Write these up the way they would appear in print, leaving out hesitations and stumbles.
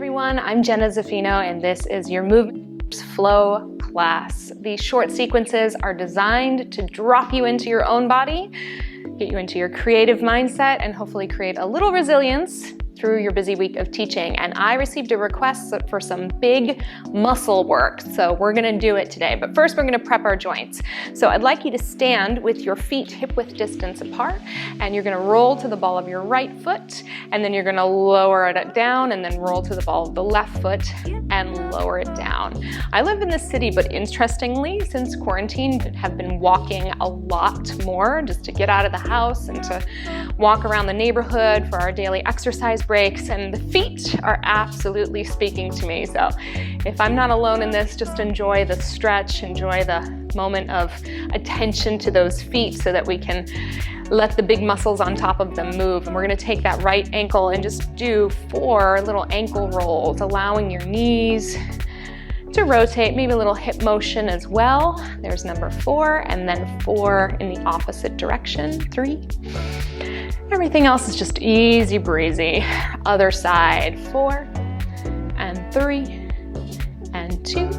everyone, I'm Jenna Zaffino and this is your Movement Flow class. These short sequences are designed to drop you into your own body, get you into your creative mindset, and hopefully create a little resilience through your busy week of teaching. And I received a request for some big muscle work, so we're gonna do it today. But first we're gonna prep our joints. So I'd like you to stand with your feet hip-width distance apart, and you're gonna roll to the ball of your right foot, and then you're gonna lower it down, and then roll to the ball of the left foot and lower it down. I live in the city, but interestingly, since quarantine, have been walking a lot more just to get out of the house and to walk around the neighborhood for our daily exercise breaks, and the feet are absolutely speaking to me. So if I'm not alone in this, just enjoy the stretch, enjoy the moment of attention to those feet so that we can let the big muscles on top of them move. And we're gonna take that right ankle and just do 4 little ankle rolls, allowing your knees to rotate, maybe a little hip motion as well. There's number 4, and then 4 in the opposite direction, 3. Everything else is just easy breezy. Other side, 4, and 3, and 2,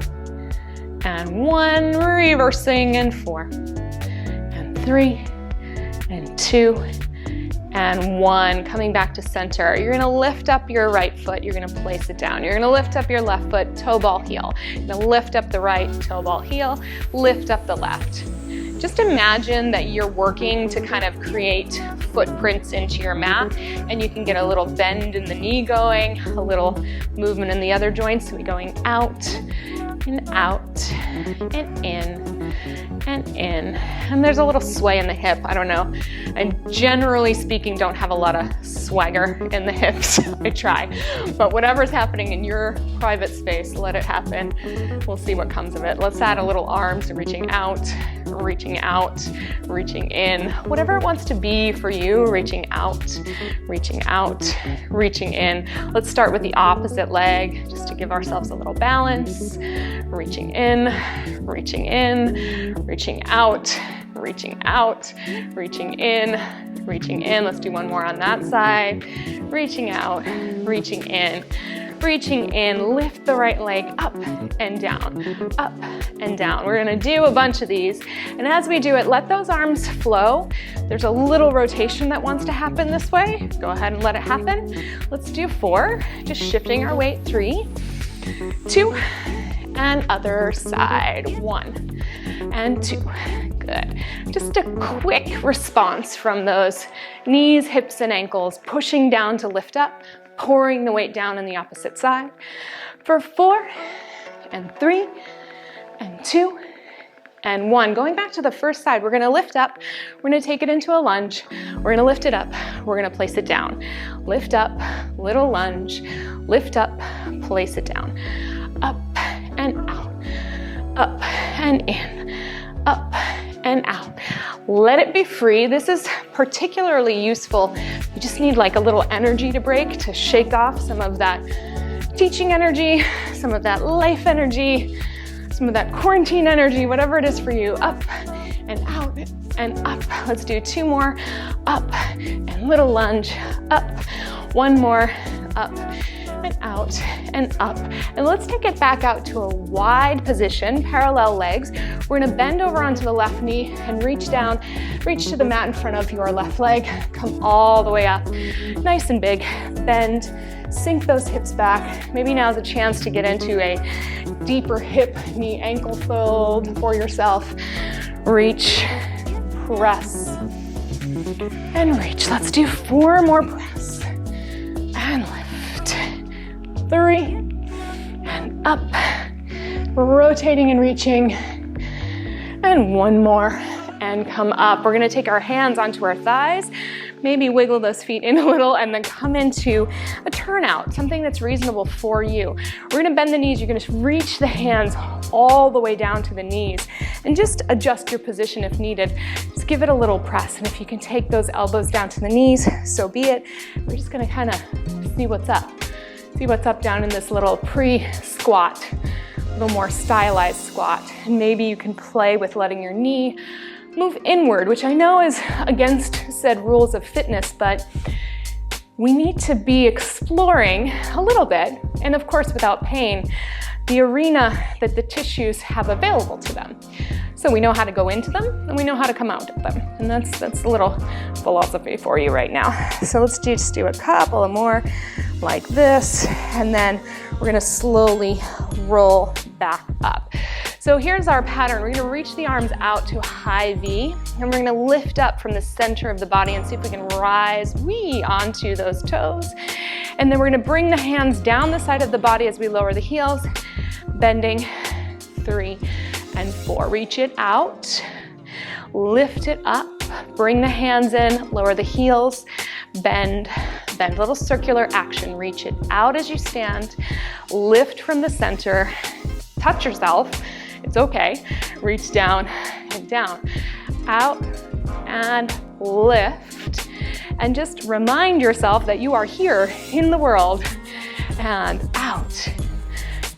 and 1, reversing, and 4, and 3, and 2, and 1, coming back to center. You're gonna lift up your right foot, you're gonna place it down. You're gonna lift up your left foot, toe ball heel. You're gonna lift up the right, toe ball heel, lift up the left. Just imagine that you're working to kind of create footprints into your mat, and you can get a little bend in the knee going, a little movement in the other joints, so we're going out, and in, and in. And there's a little sway in the hip. I don't know. I generally speaking don't have a lot of swagger in the hips. I try. But whatever's happening in your private space, let it happen. We'll see what comes of it. Let's add a little arms, reaching out, reaching out, reaching in. Whatever it wants to be for you, reaching out, reaching out, reaching in. Let's start with the opposite leg just to give ourselves a little balance. Reaching in, reaching in, reaching out, reaching out, reaching in, reaching in. Let's do one more on that side. Reaching out, reaching in, reaching in. Lift the right leg up and down, up and down. We're gonna do a bunch of these. And as we do it, let those arms flow. There's a little rotation that wants to happen this way. Go ahead and let it happen. Let's do 4, just shifting our weight. 3, 2, and other side. 1 and 2. Good. Just a quick response from those knees, hips, and ankles, pushing down to lift up, pouring the weight down on the opposite side. For 4 and 3 and 2 and 1. Going back to the first side, we're gonna lift up, we're gonna take it into a lunge, we're gonna lift it up, we're gonna place it down. Lift up, little lunge, lift up, place it down. Up and out, up and in, up and out. Let it be free. This is particularly useful. You just need like a little energy to break, to shake off some of that teaching energy, some of that life energy, some of that quarantine energy, whatever it is for you. Up and out and up. Let's do 2 more. Up and little lunge, up. 1 more, up and out and up. And let's take it back out to a wide position, parallel legs. We're gonna bend over onto the left knee and reach down, reach to the mat in front of your left leg. Come all the way up, nice and big. Bend, sink those hips back. Maybe now's a chance to get into a deeper hip, knee, ankle fold for yourself. Reach, press, and reach. Let's do 4 more press. And lift. 3 and up, rotating and reaching, and 1 more and come up. We're gonna take our hands onto our thighs, maybe wiggle those feet in a little, and then come into a turnout, something that's reasonable for you. We're gonna bend the knees. You're gonna reach the hands all the way down to the knees and just adjust your position if needed. Just give it a little press, and if you can take those elbows down to the knees, so be it. We're just gonna kind of see what's up. See what's up down in this little pre-squat, a little more stylized squat. And maybe you can play with letting your knee move inward, which I know is against said rules of fitness, but we need to be exploring a little bit, and of course without pain, the arena that the tissues have available to them. So we know how to go into them and we know how to come out of them. And that's a little philosophy for you right now. So let's just do a couple more like this, and then we're gonna slowly roll back up. So here's our pattern. We're gonna reach the arms out to a high V, and we're gonna lift up from the center of the body and see if we can rise onto those toes. And then we're gonna bring the hands down the side of the body as we lower the heels, bending 3 and 4. Reach it out, lift it up, bring the hands in, lower the heels, bend, little circular action. Reach it out as you stand, lift from the center, touch yourself, it's okay. Reach down and down, out and lift. And just remind yourself that you are here in the world, and out.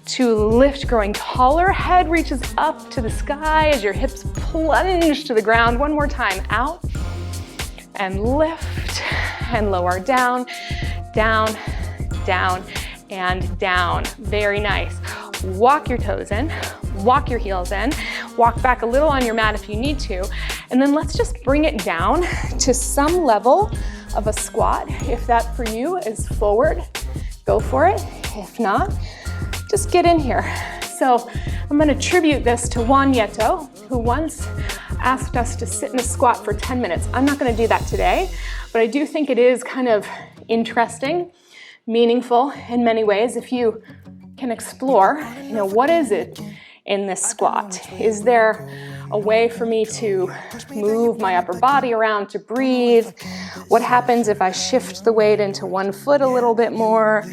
To lift, growing taller, head reaches up to the sky as your hips plunge to the ground. One more time, out and lift and lower, down, down, down, and down. Very nice. Walk your toes in, walk your heels in, walk back a little on your mat if you need to, and then let's just bring it down to some level of a squat. If that for you is forward, go for it. If not, just get in here. So I'm going to tribute this to Juan Nieto, who once asked us to sit in a squat for 10 minutes. I'm not going to do that today, but I do think it is kind of interesting, meaningful in many ways if you can explore, what is it in this squat? Is there a way for me to move my upper body around to breathe? What happens if I shift the weight into one foot a little bit more?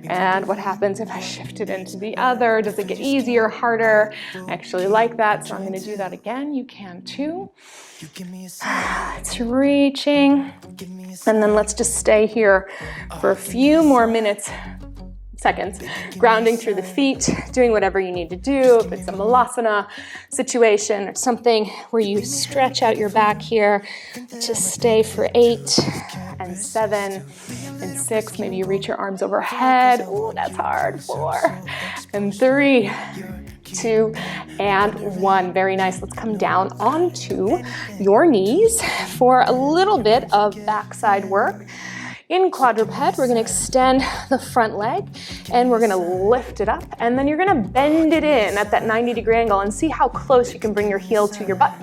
And what happens if I shift it into the other? Does it get easier, harder? I actually like that, so I'm going to do that again. You can too. It's reaching. And then let's just stay here for a few more seconds, grounding through the feet, doing whatever you need to do. If it's a malasana situation or something where you stretch out your back here, just stay for 8 and 7 and 6. Maybe you reach your arms overhead. Ooh, that's hard. 4 and 3, 2 and 1. Very nice. Let's come down onto your knees for a little bit of backside work. In quadruped, we're gonna extend the front leg and we're gonna lift it up, and then you're gonna bend it in at that 90-degree angle and see how close you can bring your heel to your butt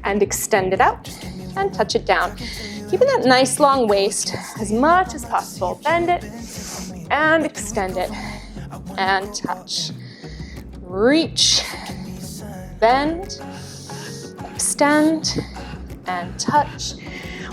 and extend it out and touch it down. Keeping that nice long waist as much as possible. Bend it and extend it and touch. Reach, bend, extend and touch.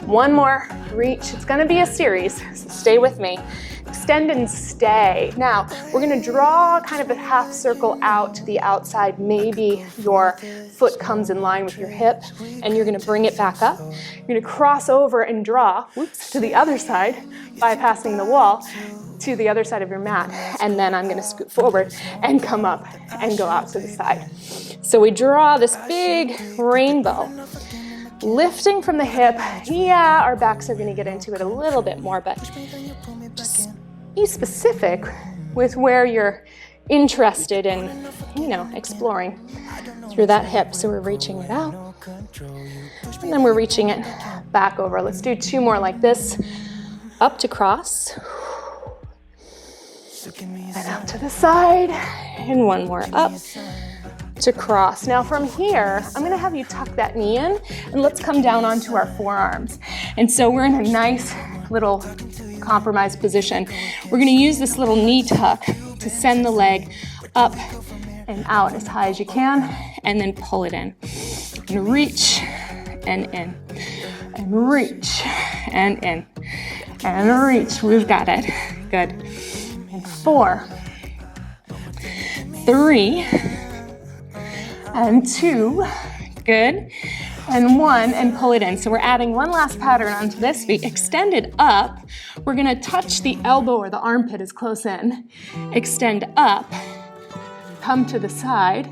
One more, reach. It's gonna be a series, so stay with me. Extend and stay. Now, we're gonna draw kind of a half circle out to the outside. Maybe your foot comes in line with your hip, and you're gonna bring it back up. You're gonna cross over and draw, to the other side, bypassing the wall, to the other side of your mat. And then I'm gonna scoot forward and come up and go out to the side. So we draw this big rainbow. Lifting from the hip, our backs are gonna get into it a little bit more, but just be specific with where you're interested in, exploring through that hip. So we're reaching it out, and then we're reaching it back over. Let's do 2 more like this. Up to cross, and out to the side, and 1 more up to cross. Now from here, I'm gonna have you tuck that knee in, and let's come down onto our forearms. And so we're in a nice little compromised position. We're gonna use this little knee tuck to send the leg up and out as high as you can, and then pull it in. And reach and in, and reach and in, and reach. We've got it. Good. And 4, 3, and 2, good, and 1, and pull it in. So we're adding one last pattern onto this. We extend it up. We're gonna touch the elbow or the armpit as close in. Extend up, come to the side,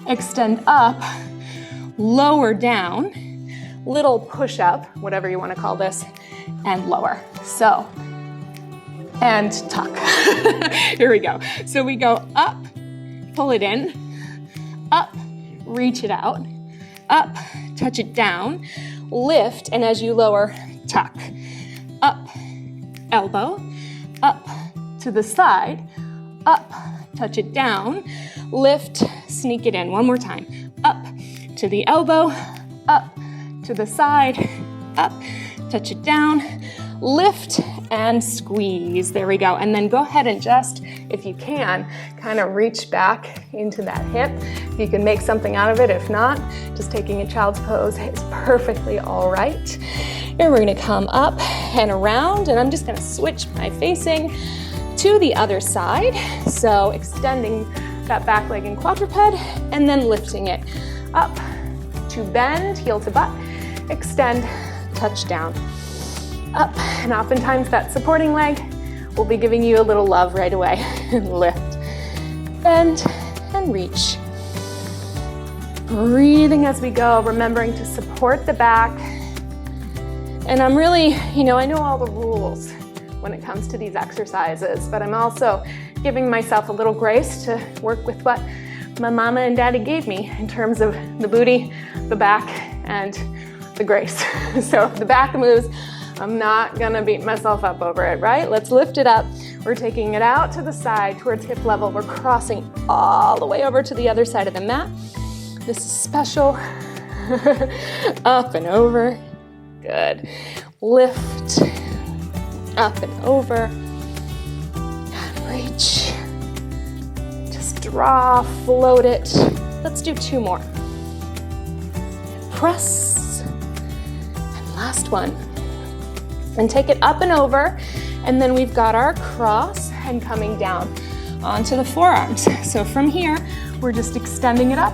extend up, lower down, little push up, whatever you wanna call this, and lower. So and tuck. Here we go. So we go up, pull it in, up, reach it out, up, touch it down, lift, and as you lower, tuck. Up, elbow, up to the side, up, touch it down, lift, sneak it in. One more time. Up to the elbow, up to the side, up, touch it down, lift and squeeze. There we go. And then go ahead and just, if you can, kind of reach back into that hip. If you can make something out of it, if not, just taking a child's pose is perfectly all right. And we're gonna come up and around, and I'm just gonna switch my facing to the other side. So extending that back leg in quadruped, and then lifting it up to bend, heel to butt, extend, touch down. Up, and oftentimes that supporting leg will be giving you a little love right away. Lift, bend, and reach. Breathing as we go, remembering to support the back. And I'm really, I know all the rules when it comes to these exercises, but I'm also giving myself a little grace to work with what my mama and daddy gave me in terms of the booty, the back, and the grace. So if the back moves, I'm not gonna beat myself up over it, right? Let's lift it up. We're taking it out to the side towards hip level. We're crossing all the way over to the other side of the mat. This is special. Up and over. Good. Lift. Up and over. And reach. Just draw, float it. Let's do 2 more. Press. And last one. And take it up and over, and then we've got our cross and coming down onto the forearms. So from here, we're just extending it up,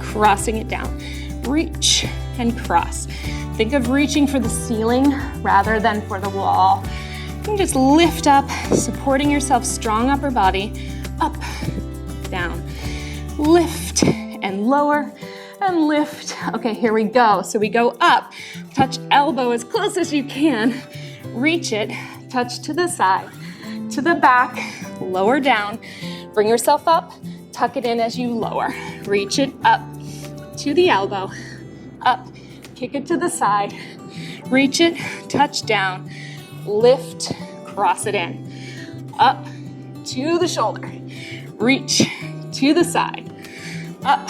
crossing it down. Reach and cross. Think of reaching for the ceiling rather than for the wall. You can just lift up, supporting yourself, strong upper body, up, down. Lift and lower and lift. Okay, here we go. So we go up, touch elbow as close as you can, reach it, touch to the side, to the back, lower down, bring yourself up, tuck it in as you lower, reach it up to the elbow, up, kick it to the side, reach it, touch down, lift, cross it in, up to the shoulder, reach to the side, up,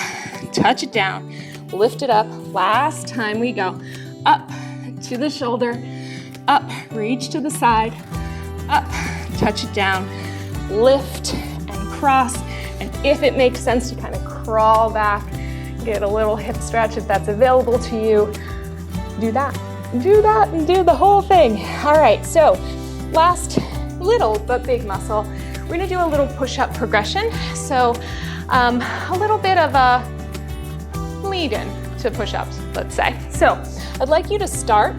touch it down, lift it up. Last time we go. Up to the shoulder, up, reach to the side, up, touch it down, lift and cross. And if it makes sense to kind of crawl back, get a little hip stretch if that's available to you, do that. Do that and do the whole thing. All right, so last little but big muscle, we're gonna do a little push-up progression. So a little bit of a lead in to push-ups, let's say. So I'd like you to start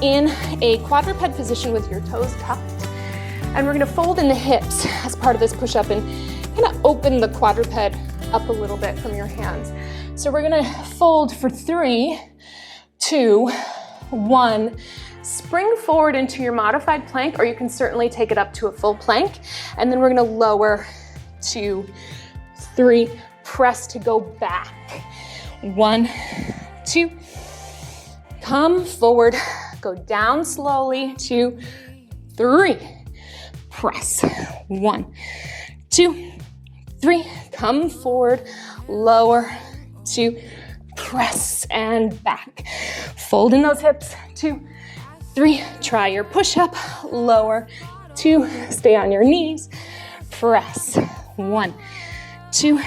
in a quadruped position with your toes tucked, and we're gonna fold in the hips as part of this push-up and kind of open the quadruped up a little bit from your hands. So we're gonna fold for 3, 2, 1. Spring forward into your modified plank, or you can certainly take it up to a full plank, and then we're gonna lower 2, 3, press to go back. 1, 2, come forward, go down slowly, 2, 3, press. 1, 2, 3, come forward, lower, 2, press, and back. Fold in those hips, 2, 3, try your push-up, lower, 2, stay on your knees, press. 1, 2,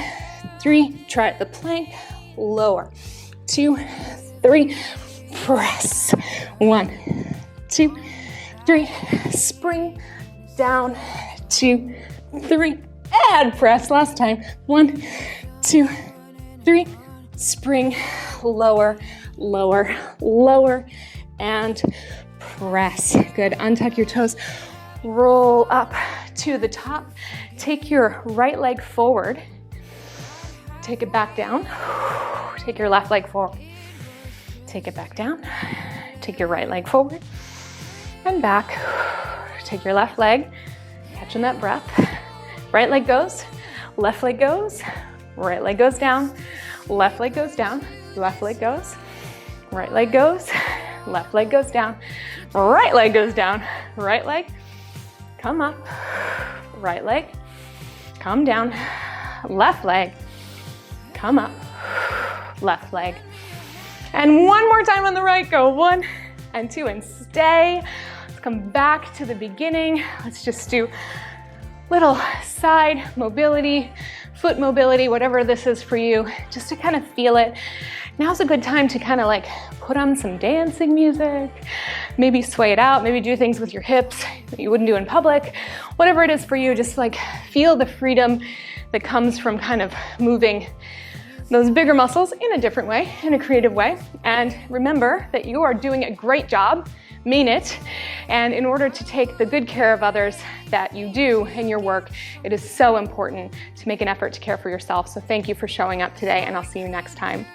3, try the plank, lower, 2, 3, press. 1, 2, 3, spring, down, 2, 3, and press. Last time. 1, 2, 3, spring, lower, lower, lower, and press. Good. Untuck your toes, roll up to the top. Take your right leg forward. Take it back down. Take your left leg forward. Take it back down. Take your right leg forward and back. take your left leg, catching that breath. Right leg goes, left leg goes, right leg goes down, left leg goes down, left leg goes, right leg goes, left leg goes down, right leg goes down, right leg, come up, right leg, come down, left leg, come up, left leg. And one more time on the right, go 1 and 2 and stay. Let's come back to the beginning. Let's just do little side mobility, foot mobility, whatever this is for you, just to kind of feel it. Now's a good time to kind of like put on some dancing music, maybe sway it out, maybe do things with your hips that you wouldn't do in public. Whatever it is for you, just like feel the freedom that comes from kind of moving those bigger muscles in a different way, in a creative way. And remember that you are doing a great job, mean it. And in order to take the good care of others that you do in your work, it is so important to make an effort to care for yourself. So thank you for showing up today, and I'll see you next time.